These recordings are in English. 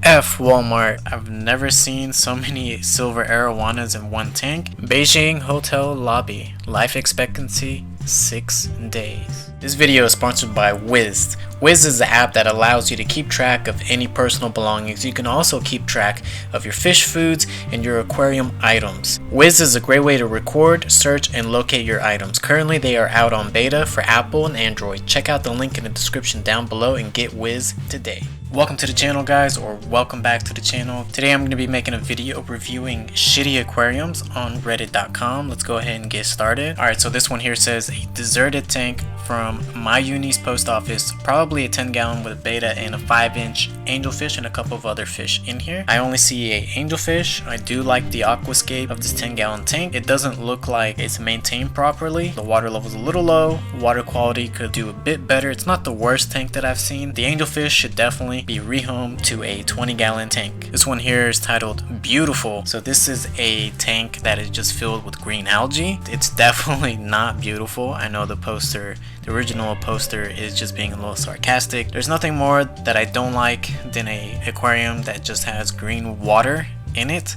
F Walmart. I've never seen so many silver arowanas in one tank. Beijing hotel lobby. Life expectancy 6 days. This video is sponsored by WIZT. WIZT is the app that allows you to keep track of any personal belongings. You can also keep track of your fish foods and your aquarium items. WIZT is a great way to record, search, and locate your items. Currently, they are out on beta for Apple and Android. Check out the link in the description down below and get WIZT today. Welcome to the channel, guys, or welcome back to the channel. Today I'm going to be making a video reviewing shitty aquariums on reddit.com. Let's go ahead and get started. Alright, so this one here says a deserted tank from my uni's post office, probably a 10-gallon with a beta and a 5-inch angelfish and a couple of other fish in here. I only see a angelfish. I do like the aquascape of this 10-gallon tank. It doesn't look like it's maintained properly. The water level is a little low. Water quality could do a bit better. It's not the worst tank that I've seen. The angelfish should definitely be rehomed to a 20-gallon tank. This one here is titled Beautiful. So this is a tank that is just filled with green algae. It's definitely not beautiful. I know the poster, the original poster, is just being a little sarcastic. There's nothing more that I don't like than a aquarium that just has green water in it.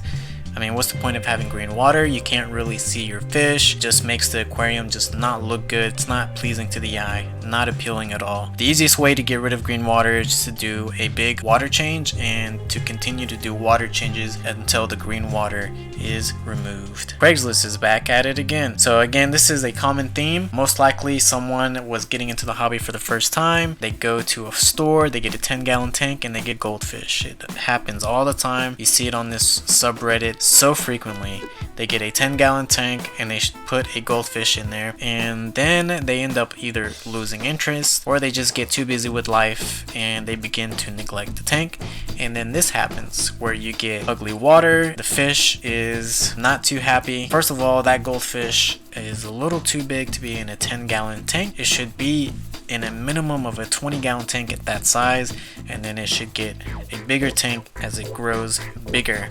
I mean, what's the point of having green water? You can't really see your fish. It just makes the aquarium just not look good. It's not pleasing to the eye, not appealing at all. The easiest way to get rid of green water is just to do a big water change and to continue to do water changes until the green water is removed. Craigslist is back at it again. So again, this is a common theme. Most likely someone was getting into the hobby for the first time. They go to a store, they get a 10-gallon tank, and they get goldfish. It happens all the time. You see it on this subreddit so frequently. They get a 10-gallon tank and they put a goldfish in there, and then they end up either losing interest or they just get too busy with life and they begin to neglect the tank. And then this happens where you get ugly water. The fish is not too happy. First of all, that goldfish is a little too big to be in a 10-gallon tank. It should be in a minimum of a 20-gallon tank at that size, and then it should get a bigger tank as it grows bigger.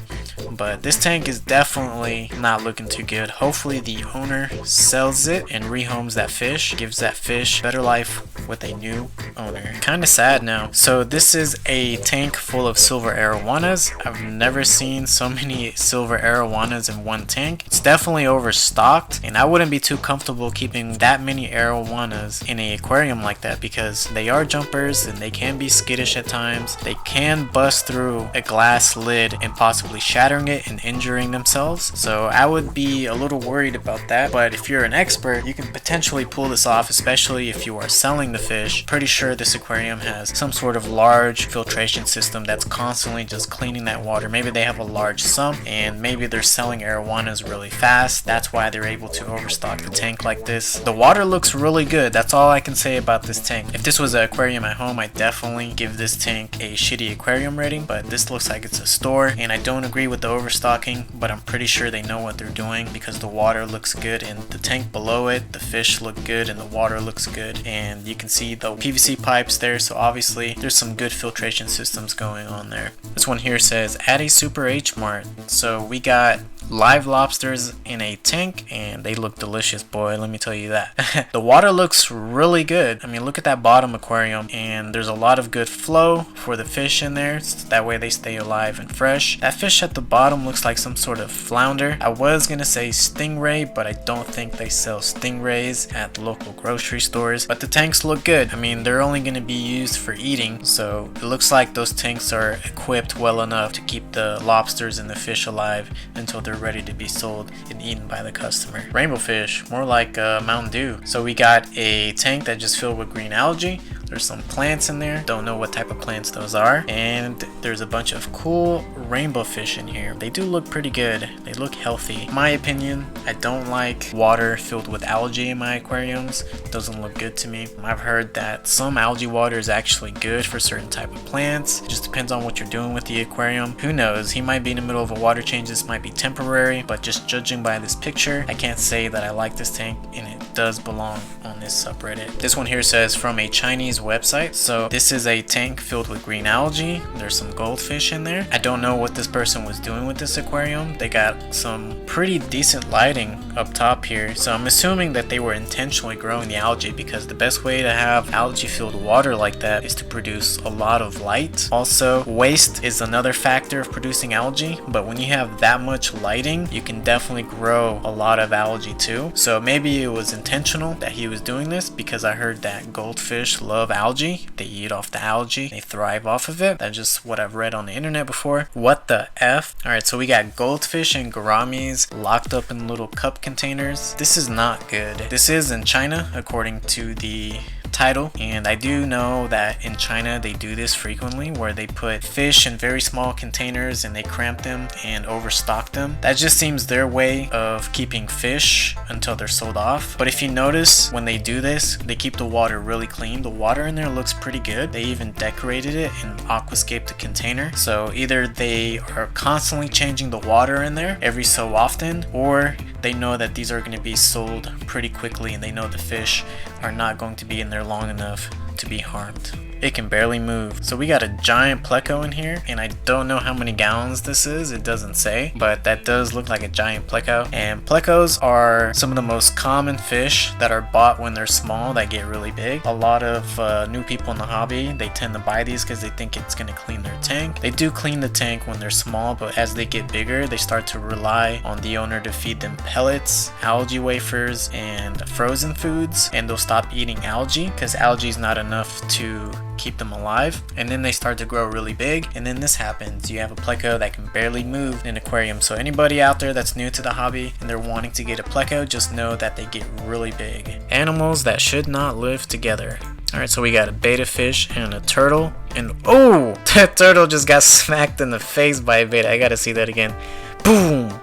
But this tank is definitely not looking too good. Hopefully the owner sells it and rehomes that fish, gives that fish better life with a new owner. Kind of sad now. So this is a tank full of silver arowanas. I've never seen so many silver arowanas in one tank. It's definitely overstocked, and I wouldn't be too comfortable keeping that many arowanas in an aquarium like that because they are jumpers and they can be skittish at times. They can bust through a glass lid and possibly shattering it and injuring themselves. So I would be a little worried about that. But if you're an expert, you can potentially pull this off, especially if you are selling the fish. Pretty sure this aquarium has some sort of large filtration system that's constantly just cleaning that water. Maybe they have a large sump and maybe they're selling arowanas really fast. That's why they're able to overstock the tank like this. The water looks really good. That's all I can say about this tank. If this was an aquarium at home, I'd definitely give this tank a shitty aquarium rating, but this looks like it's a store, and I don't agree with the overstocking, but I'm pretty sure they know what they're doing because the water looks good and the tank below it, the fish look good and the water looks good, and you can see the PVC pipes there, so obviously there's some good filtration systems going on there. This one here says at a Super H Mart. So we got live lobsters in a tank and they look delicious, boy, let me tell you that. The water looks really good. I mean, look at that bottom aquarium, and there's a lot of good flow for the fish in there, so that way they stay alive and fresh. That fish at the bottom looks like some sort of flounder. I was gonna say stingray, but I don't think they sell stingrays at local grocery stores. But the tanks look good. I mean, they're only gonna be used for eating, so it looks like those tanks are equipped well enough to keep the lobsters and the fish alive until they're ready to be sold and eaten by the customer. Rainbow fish, more like Mountain Dew. So we got a tank that just filled with green algae. There's some plants in there. Don't know what type of plants those are. And there's a bunch of cool rainbow fish in here. They do look pretty good. They look healthy. In my opinion, I don't like water filled with algae in my aquariums. It doesn't look good to me. I've heard that some algae water is actually good for certain type of plants. It just depends on what you're doing with the aquarium. Who knows? He might be in the middle of a water change. This might be temporary, but just judging by this picture, I can't say that I like this tank, and it does belong on this subreddit. This one here says from a Chinese website. So this is a tank filled with green algae. There's some goldfish in there. I don't know what this person was doing with this aquarium. They got some pretty decent lighting up top here. So I'm assuming that they were intentionally growing the algae, because the best way to have algae filled water like that is to produce a lot of light. Also, waste is another factor of producing algae, but when you have that much lighting, you can definitely grow a lot of algae too. So maybe it was intentional that he was doing this, because I heard that goldfish love algae. They eat off the algae, they thrive off of it. That's just what I've read on the internet before. What the F? Alright, so we got goldfish and gouramis locked up in little cup containers. This is not good. This is in China, according to the title, and I do know that in China they do this frequently, where they put fish in very small containers and they cramp them and overstock them. That just seems their way of keeping fish until they're sold off. But if you notice, when they do this, they keep the water really clean. The water in there looks pretty good. They even decorated it and aquascaped the container. So either they are constantly changing the water in there every so often, or they know that these are going to be sold pretty quickly and they know the fish are not going to be in there long enough to be harmed. It can barely move. So we got a giant pleco in here, and I don't know how many gallons this is, it doesn't say, but that does look like a giant pleco. And plecos are some of the most common fish that are bought when they're small that get really big. A lot of new people in the hobby, they tend to buy these because they think it's going to clean their tank. They do clean the tank when they're small, but as they get bigger, they start to rely on the owner to feed them pellets, algae wafers, and frozen foods, and they'll stop eating algae because algae is not enough to keep them alive, and then they start to grow really big, and then this happens. You have a pleco that can barely move in an aquarium. So anybody out there that's new to the hobby and they're wanting to get a pleco, just know that they get really big. Animals that should not live together. Alright, so we got a betta fish and a turtle, and oh, that turtle just got smacked in the face by a betta. I gotta see that again. Boom!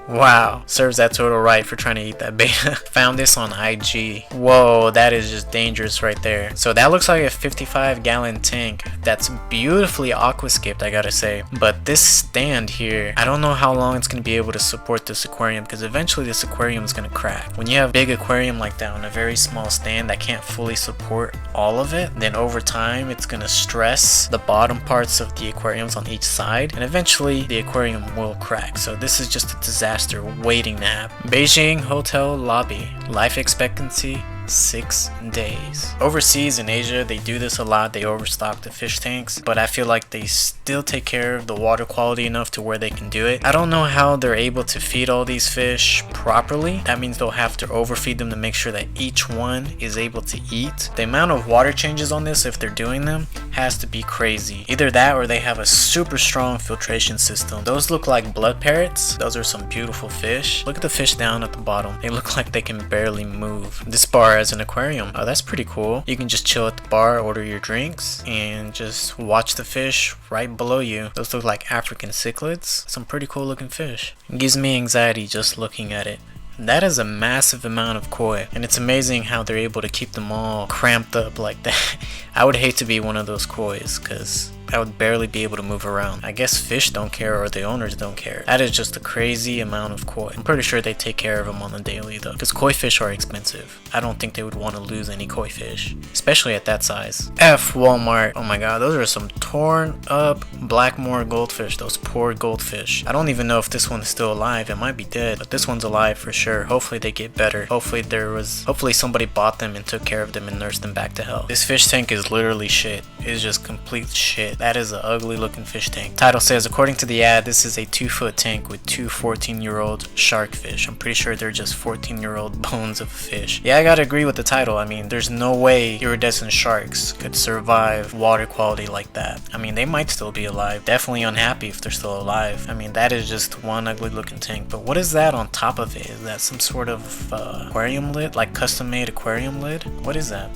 Wow, serves that turtle right for trying to eat that betta. Found this on IG. Whoa, that is just dangerous right there. So that looks like a 55-gallon tank that's beautifully aquascaped, I gotta say. But this stand here, I don't know how long it's gonna be able to support this aquarium, because eventually this aquarium is gonna crack. When you have a big aquarium like that on a very small stand that can't fully support all of it, then over time it's gonna stress the bottom parts of the aquariums on each side, and eventually the aquarium will crack. So this is just a disaster waiting to happen. Beijing hotel lobby, life expectancy 6 days. Overseas in Asia, they do this a lot. They overstock the fish tanks, but I feel like they still take care of the water quality enough to where they can do it. I don't know how they're able to feed all these fish properly. That means they'll have to overfeed them to make sure that each one is able to eat. The amount of water changes on this, if they're doing them, has to be crazy. Either that or they have a super strong filtration system. Those look like blood parrots. Those are some beautiful fish. Look at the fish down at the bottom. They look like they can barely move. This bar as an aquarium. Oh, that's pretty cool. You can just chill at the bar, order your drinks, and just watch the fish right below you. Those look like African cichlids. Some pretty cool looking fish. It gives me anxiety just looking at it. That is a massive amount of koi, and it's amazing how they're able to keep them all cramped up like that. I would hate to be one of those kois, because I would barely be able to move around. I guess fish don't care, or the owners don't care. That is just a crazy amount of koi. I'm pretty sure they take care of them on the daily though, because koi fish are expensive. I don't think they would want to lose any koi fish, especially at that size. F Walmart. Oh my god, those are some torn up Blackmore goldfish. Those poor goldfish. I don't even know if this one is still alive. It might be dead, but this one's alive for sure. Hopefully they get better. Hopefully somebody bought them and took care of them and nursed them back to health. This fish tank is literally shit. It's just complete shit. That is an ugly looking fish tank. Title says, according to the ad, this is a 2-foot tank with 2 14-year-old shark fish. I'm pretty sure they're just 14-year-old bones of fish. Yeah, I gotta agree with the title. I mean, there's no way iridescent sharks could survive water quality like that. I mean, they might still be alive. Definitely unhappy if they're still alive. I mean, that is just one ugly looking tank. But what is that on top of it? Is that some sort of aquarium lid? Like custom made aquarium lid? What is that?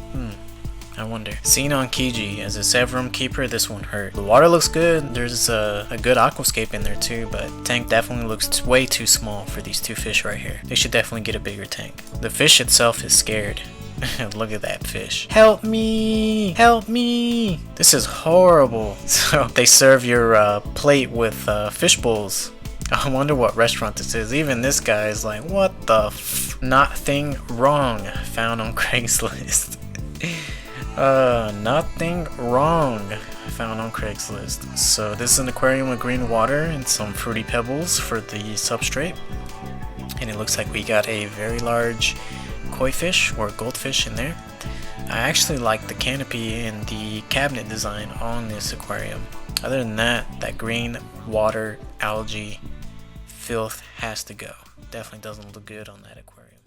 I wonder. Seen on Kijiji as a Severum keeper, this one hurt. The water looks good. There's a good aquascape in there too, but tank definitely looks way too small for these two fish right here. They should definitely get a bigger tank. The fish itself is scared. Look at that fish. Help me! Help me! This is horrible. So they serve your plate with fish bowls. I wonder what restaurant this is. Even this guy is like, what the f? Nothing wrong. Found on Craigslist. Nothing wrong. Found on Craigslist. So this is an aquarium with green water and some fruity pebbles for the substrate. And it looks like we got a very large koi fish or goldfish in there. I actually like the canopy and the cabinet design on this aquarium. Other than that, that green water algae filth has to go. Definitely doesn't look good on that aquarium.